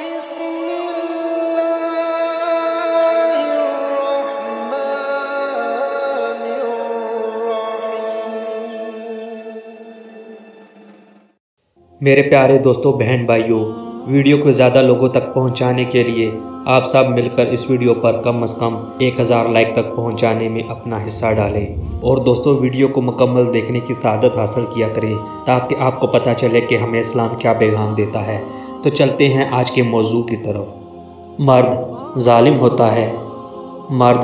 मेरे प्यारे दोस्तों, बहन भाइयों, वीडियो को ज़्यादा लोगों तक पहुंचाने के लिए आप सब मिलकर इस वीडियो पर कम से कम 1000 लाइक तक पहुंचाने में अपना हिस्सा डालें। और दोस्तों, वीडियो को मुकम्मल देखने की सआदत हासिल किया करें ताकि आपको पता चले कि हमें इस्लाम क्या पैगाम देता है। तो चलते हैं आज के मौजू की तरफ। मर्द जालिम होता है, मर्द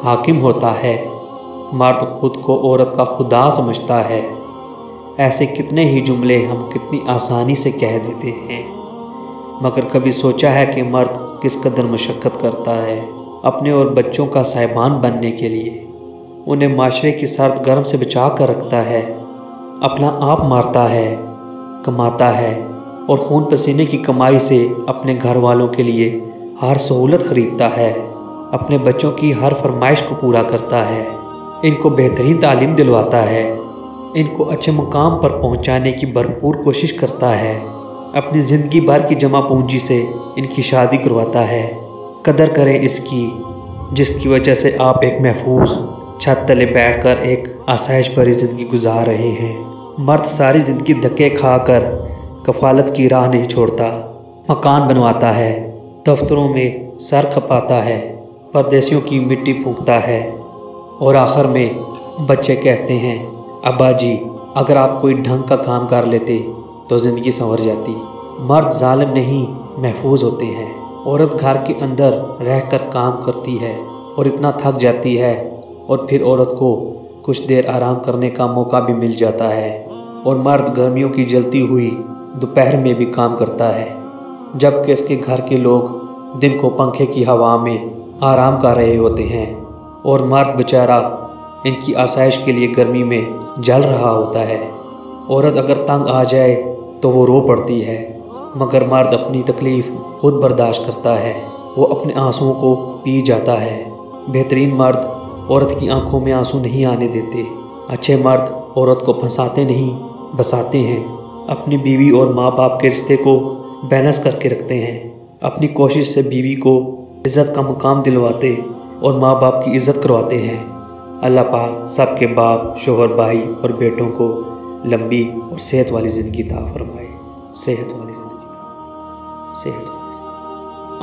हाकिम होता है, मर्द खुद को औरत का खुदा समझता है। ऐसे कितने ही जुमले हम कितनी आसानी से कह देते हैं, मगर कभी सोचा है कि मर्द किस कदर मशक्क़त करता है अपने और बच्चों का साहिबान बनने के लिए। उन्हें माशरे की सर्द गर्म से बचा कर रखता है, अपना आप मारता है, कमाता है और खून पसीने की कमाई से अपने घर वालों के लिए हर सहूलत खरीदता है, अपने बच्चों की हर फरमाइश को पूरा करता है, इनको बेहतरीन तालीम दिलवाता है, इनको अच्छे मुकाम पर पहुंचाने की भरपूर कोशिश करता है, अपनी ज़िंदगी भर की जमा पूंजी से इनकी शादी करवाता है। कदर करें इसकी, जिसकी वजह से आप एक महफूज छत तले बैठकर एक आसाइश भरी ज़िंदगी गुजार रहे हैं। मर्द सारी ज़िंदगी धक्के खाकर कफालत की राह नहीं छोड़ता, मकान बनवाता है, दफ्तरों में सर खपाता है, परदेसियों की मिट्टी फूंकता है और आखिर में बच्चे कहते हैं, अब्बा जी अगर आप कोई ढंग का काम कर लेते तो ज़िंदगी संवर जाती। मर्द जालिम नहीं, महफूज होते हैं। औरत घर के अंदर रहकर काम करती है और इतना थक जाती है और फिर औरत को कुछ देर आराम करने का मौका भी मिल जाता है। और मर्द गर्मियों की जलती हुई दोपहर में भी काम करता है, जबकि इसके घर के लोग दिन को पंखे की हवा में आराम कर रहे होते हैं और मर्द बेचारा इनकी आसाइश के लिए गर्मी में जल रहा होता है। औरत अगर तंग आ जाए तो वो रो पड़ती है, मगर मर्द अपनी तकलीफ़ खुद बर्दाश्त करता है, वो अपने आंसुओं को पी जाता है। बेहतरीन मर्द औरत की आंखों में आंसू नहीं आने देते। अच्छे मर्द औरत को फंसाते नहीं, बसाते हैं। अपनी बीवी और माँ बाप के रिश्ते को बैलेंस करके रखते हैं। अपनी कोशिश से बीवी को इज़्ज़त का मुकाम दिलवाते और माँ बाप की इज़्ज़त करवाते हैं। अल्लाह पाक सबके बाप, शोहर, भाई और बेटों को लंबी और सेहत वाली ज़िंदगी अता फरमाए। सेहत वाली ज़िंदगी,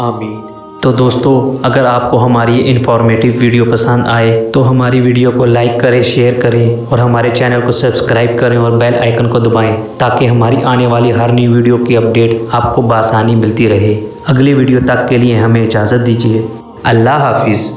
आमीन। तो दोस्तों, अगर आपको हमारी ये इन्फॉर्मेटिव वीडियो पसंद आए तो हमारी वीडियो को लाइक करें, शेयर करें और हमारे चैनल को सब्सक्राइब करें और बेल आइकन को दबाएं ताकि हमारी आने वाली हर नई वीडियो की अपडेट आपको बआसानी मिलती रहे। अगली वीडियो तक के लिए हमें इजाज़त दीजिए। अल्लाह हाफिज़।